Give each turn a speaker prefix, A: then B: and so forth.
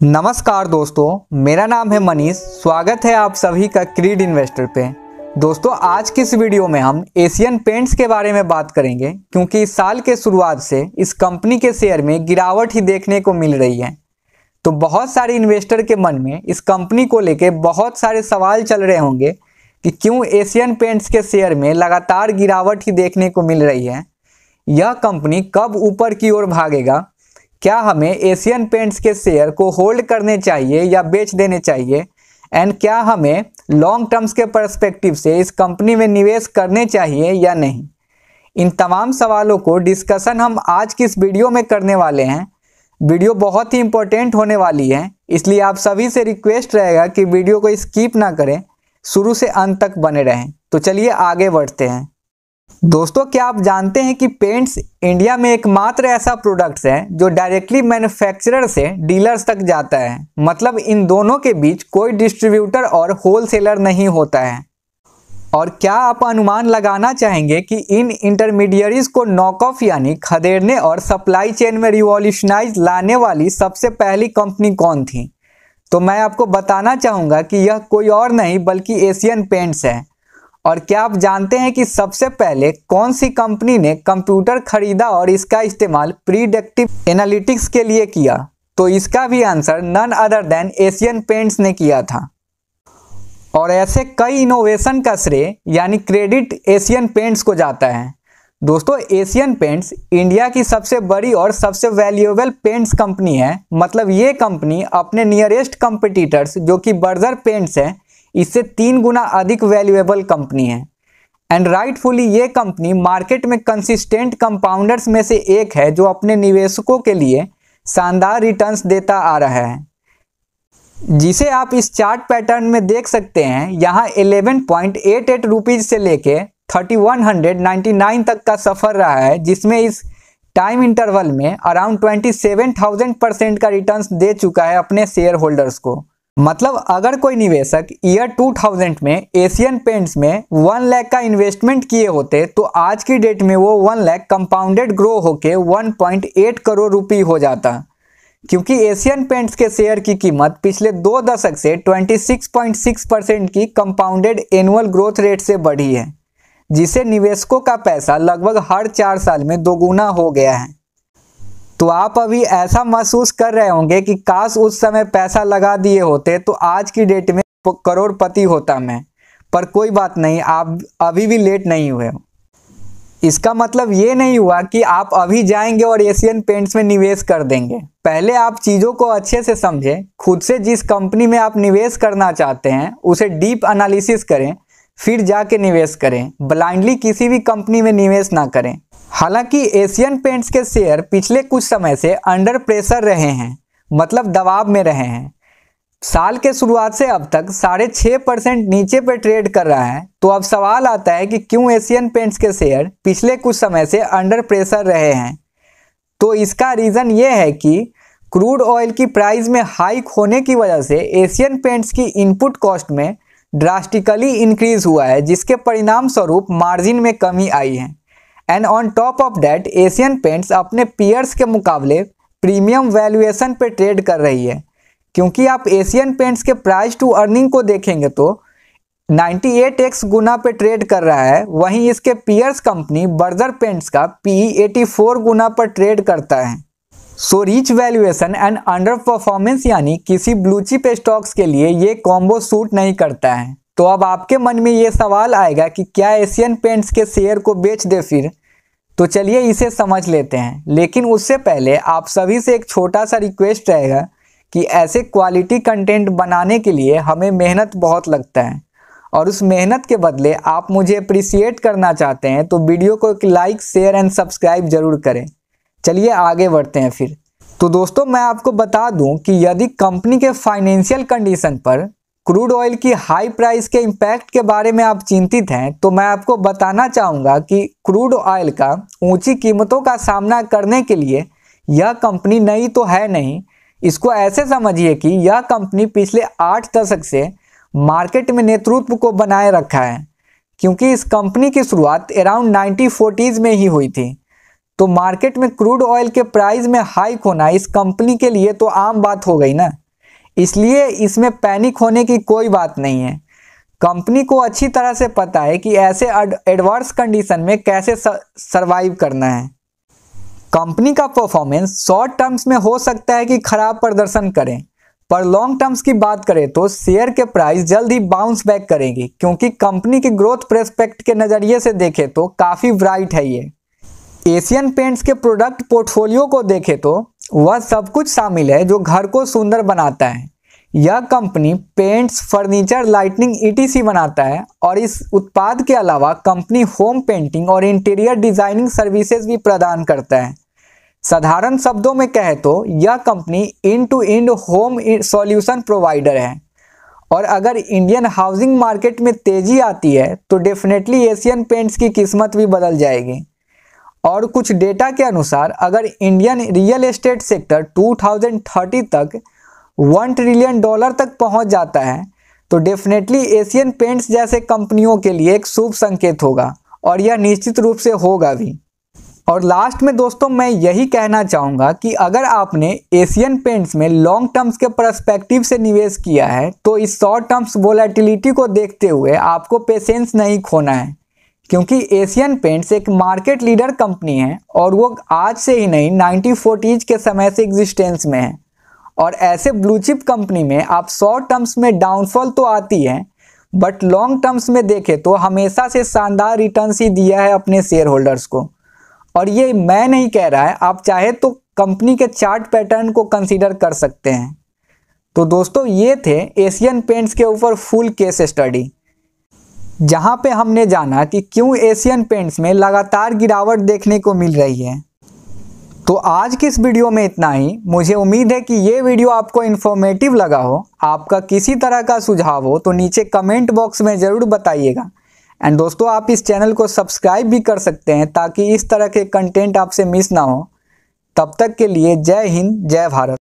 A: नमस्कार दोस्तों, मेरा नाम है मनीष। स्वागत है आप सभी का क्रीड इन्वेस्टर पे। दोस्तों, आज की इस वीडियो में हम एशियन पेंट्स के बारे में बात करेंगे, क्योंकि इस साल के शुरुआत से इस कंपनी के शेयर में गिरावट ही देखने को मिल रही है। तो बहुत सारे इन्वेस्टर के मन में इस कंपनी को लेके बहुत सारे सवाल चल रहे होंगे कि क्यों एशियन पेंट्स के शेयर में लगातार गिरावट ही देखने को मिल रही है। यह कंपनी कब ऊपर की ओर भागेगा, क्या हमें एशियन पेंट्स के शेयर को होल्ड करने चाहिए या बेच देने चाहिए, एंड क्या हमें लॉन्ग टर्म्स के पर्सपेक्टिव से इस कंपनी में निवेश करने चाहिए या नहीं। इन तमाम सवालों को डिस्कशन हम आज की इस वीडियो में करने वाले हैं। वीडियो बहुत ही इंपॉर्टेंट होने वाली है, इसलिए आप सभी से रिक्वेस्ट रहेगा कि वीडियो को स्किप ना करें, शुरू से अंत तक बने रहें। तो चलिए आगे बढ़ते हैं। दोस्तों, क्या आप जानते हैं कि पेंट्स इंडिया में एकमात्र ऐसा प्रोडक्ट्स है जो डायरेक्टली मैन्युफैक्चरर से डीलर्स तक जाता है। मतलब इन दोनों के बीच कोई डिस्ट्रीब्यूटर और होलसेलर नहीं होता है। और क्या आप अनुमान लगाना चाहेंगे कि इन इंटरमीडियरीज को नॉक ऑफ यानी खदेड़ने और सप्लाई चेन में रिवॉल्यूशनाइज लाने वाली सबसे पहली कंपनी कौन थी? तो मैं आपको बताना चाहूँगा कि यह कोई और नहीं बल्कि एशियन पेंट्स है। और क्या आप जानते हैं कि सबसे पहले कौन सी कंपनी ने कंप्यूटर खरीदा और इसका इस्तेमाल प्रीडिक्टिव एनालिटिक्स के लिए किया? तो इसका भी answer none other than Asian Paints ने किया था। और ऐसे कई इनोवेशन का श्रेय यानी क्रेडिट एशियन पेंट्स को जाता है। दोस्तों, एशियन पेंट्स इंडिया की सबसे बड़ी और सबसे वैल्यूएबल पेंट्स कंपनी है। मतलब ये कंपनी अपने नियरेस्ट कंपिटिटर्स जो कि बर्जर पेंट्स है, इससे 3 गुना अधिक वैल्यूएबल कंपनी है। एंड राइटफुली ये कंपनी मार्केट में कंसिस्टेंट कंपाउंडर्स में से एक है जो अपने निवेशकों के लिए शानदार रिटर्न्स देता आ रहा है, जिसे आप इस चार्ट पैटर्न में देख सकते हैं। यहाँ 11.88 रुपीज़ से लेके 3199 तक का सफ़र रहा है, जिसमें इस टाइम इंटरवल में अराउंड 27,000% का रिटर्न्स दे चुका है अपने शेयर होल्डर्स को। मतलब अगर कोई निवेशक ईयर 2000 में एशियन पेंट्स में 1 लाख का इन्वेस्टमेंट किए होते तो आज की डेट में वो 1 लाख कंपाउंडेड ग्रो होके 1.8 करोड़ रुपये हो जाता, क्योंकि एशियन पेंट्स के शेयर की कीमत पिछले 2 दशक से 26.6% की कंपाउंडेड एनुअल ग्रोथ रेट से बढ़ी है, जिसे निवेशकों का पैसा लगभग हर 4 साल में दोगुना हो गया है। तो आप अभी ऐसा महसूस कर रहे होंगे कि काश उस समय पैसा लगा दिए होते तो आज की डेट में करोड़पति होता मैं। पर कोई बात नहीं, आप अभी भी लेट नहीं हुए हो। इसका मतलब ये नहीं हुआ कि आप अभी जाएंगे और एशियन पेंट्स में निवेश कर देंगे। पहले आप चीज़ों को अच्छे से समझें, खुद से जिस कंपनी में आप निवेश करना चाहते हैं उसे डीप एनालिसिस करें, फिर जाके निवेश करें। ब्लाइंडली किसी भी कंपनी में निवेश ना करें। हालांकि एशियन पेंट्स के शेयर पिछले कुछ समय से अंडर प्रेशर रहे हैं, मतलब दबाव में रहे हैं। साल के शुरुआत से अब तक 6.5% नीचे पे ट्रेड कर रहा है। तो अब सवाल आता है कि क्यों एशियन पेंट्स के शेयर पिछले कुछ समय से अंडर प्रेशर रहे हैं। तो इसका रीज़न ये है कि क्रूड ऑयल की प्राइस में हाइक होने की वजह से एशियन पेंट्स की इनपुट कॉस्ट में ड्रास्टिकली इंक्रीज हुआ है, जिसके परिणाम स्वरूप मार्जिन में कमी आई है। And on top of that Asian paints अपने पीयर्स के मुकाबले प्रीमियम वैल्यूएशन पे ट्रेड कर रही है, क्योंकि आप एशियन पेंट्स के प्राइस टू अर्निंग को देखेंगे तो 98x गुना पे ट्रेड कर रहा है। वहीं इसके पीयर्स कंपनी बर्जर पेंट्स का PE 84 गुना पर ट्रेड करता है। So rich valuation and under performance यानी किसी ब्लू चिप स्टॉक्स के लिए ये कॉम्बो सूट नहीं करता है। तो अब आपके मन में ये सवाल आएगा कि क्या एशियन पेंट्स के शेयर को बेच दे फिर? तो चलिए इसे समझ लेते हैं। लेकिन उससे पहले आप सभी से एक छोटा सा रिक्वेस्ट रहेगा कि ऐसे क्वालिटी कंटेंट बनाने के लिए हमें मेहनत बहुत लगता है, और उस मेहनत के बदले आप मुझे अप्रिसिएट करना चाहते हैं तो वीडियो को एक लाइक, शेयर एंड सब्सक्राइब जरूर करें। चलिए आगे बढ़ते हैं फिर। तो दोस्तों, मैं आपको बता दूं कि यदि कंपनी के फाइनेंशियल कंडीशन पर क्रूड ऑयल की हाई प्राइस के इम्पैक्ट के बारे में आप चिंतित हैं, तो मैं आपको बताना चाहूँगा कि क्रूड ऑयल का ऊंची कीमतों का सामना करने के लिए यह कंपनी नई तो है नहीं। इसको ऐसे समझिए कि यह कंपनी पिछले 8 दशक से मार्केट में नेतृत्व को बनाए रखा है, क्योंकि इस कंपनी की शुरुआत अराउंड 1940s में ही हुई थी। तो मार्केट में क्रूड ऑयल के प्राइस में हाइक होना इस कंपनी के लिए तो आम बात हो गई ना। इसलिए इसमें पैनिक होने की कोई बात नहीं है। कंपनी को अच्छी तरह से पता है कि ऐसे एडवर्स कंडीशन में कैसे सरवाइव करना है। कंपनी का परफॉर्मेंस शॉर्ट टर्म्स में हो सकता है कि खराब प्रदर्शन करें, पर लॉन्ग टर्म्स की बात करें तो शेयर के प्राइस जल्द ही बाउंस बैक करेगी, क्योंकि कंपनी की ग्रोथ प्रोस्पेक्ट के नज़रिए से देखें तो काफ़ी ब्राइट है ये। एशियन पेंट्स के प्रोडक्ट पोर्टफोलियो को देखें तो वह सब कुछ शामिल है जो घर को सुंदर बनाता है। यह company paints, furniture, lightning ETC बनाता है और इस उत्पाद के अलावा कंपनी होम पेंटिंग और इंटीरियर डिजाइनिंग सर्विसेज भी प्रदान करता है। साधारण शब्दों में कहें तो यह company end to end home solution provider है। और अगर इंडियन हाउसिंग मार्केट में तेजी आती है तो डेफिनेटली एशियन पेंट्स की किस्मत भी बदल जाएगी। और कुछ डेटा के अनुसार अगर इंडियन रियल एस्टेट सेक्टर 2030 तक $1 ट्रिलियन तक पहुंच जाता है तो डेफिनेटली एशियन पेंट्स जैसे कंपनियों के लिए एक शुभ संकेत होगा, और यह निश्चित रूप से होगा भी। और लास्ट में दोस्तों मैं यही कहना चाहूँगा कि अगर आपने एशियन पेंट्स में लॉन्ग टर्म्स के पर्सपेक्टिव से निवेश किया है तो इस शॉर्ट टर्म्स वोलेटिलिटी को देखते हुए आपको पेशेंस नहीं खोना है, क्योंकि एशियन पेंट्स एक मार्केट लीडर कंपनी है और वो आज से ही नहीं 1940s के समय से एग्जिस्टेंस में है। और ऐसे ब्लू चिप कंपनी में आप शॉर्ट टर्म्स में डाउनफॉल तो आती है, बट लॉन्ग टर्म्स में देखें तो हमेशा से शानदार रिटर्न्स ही दिया है अपने शेयर होल्डर्स को। और ये मैं नहीं कह रहा है, आप चाहे तो कंपनी के चार्ट पैटर्न को कंसीडर कर सकते हैं। तो दोस्तों ये थे एशियन पेंट्स के ऊपर फुल केस स्टडी, जहां पे हमने जाना कि क्यों एशियन पेंट्स में लगातार गिरावट देखने को मिल रही है। तो आज की इस वीडियो में इतना ही। मुझे उम्मीद है कि ये वीडियो आपको इन्फॉर्मेटिव लगा हो। आपका किसी तरह का सुझाव हो तो नीचे कमेंट बॉक्स में ज़रूर बताइएगा। एंड दोस्तों आप इस चैनल को सब्सक्राइब भी कर सकते हैं ताकि इस तरह के कंटेंट आपसे मिस ना हो। तब तक के लिए जय हिंद, जय भारत।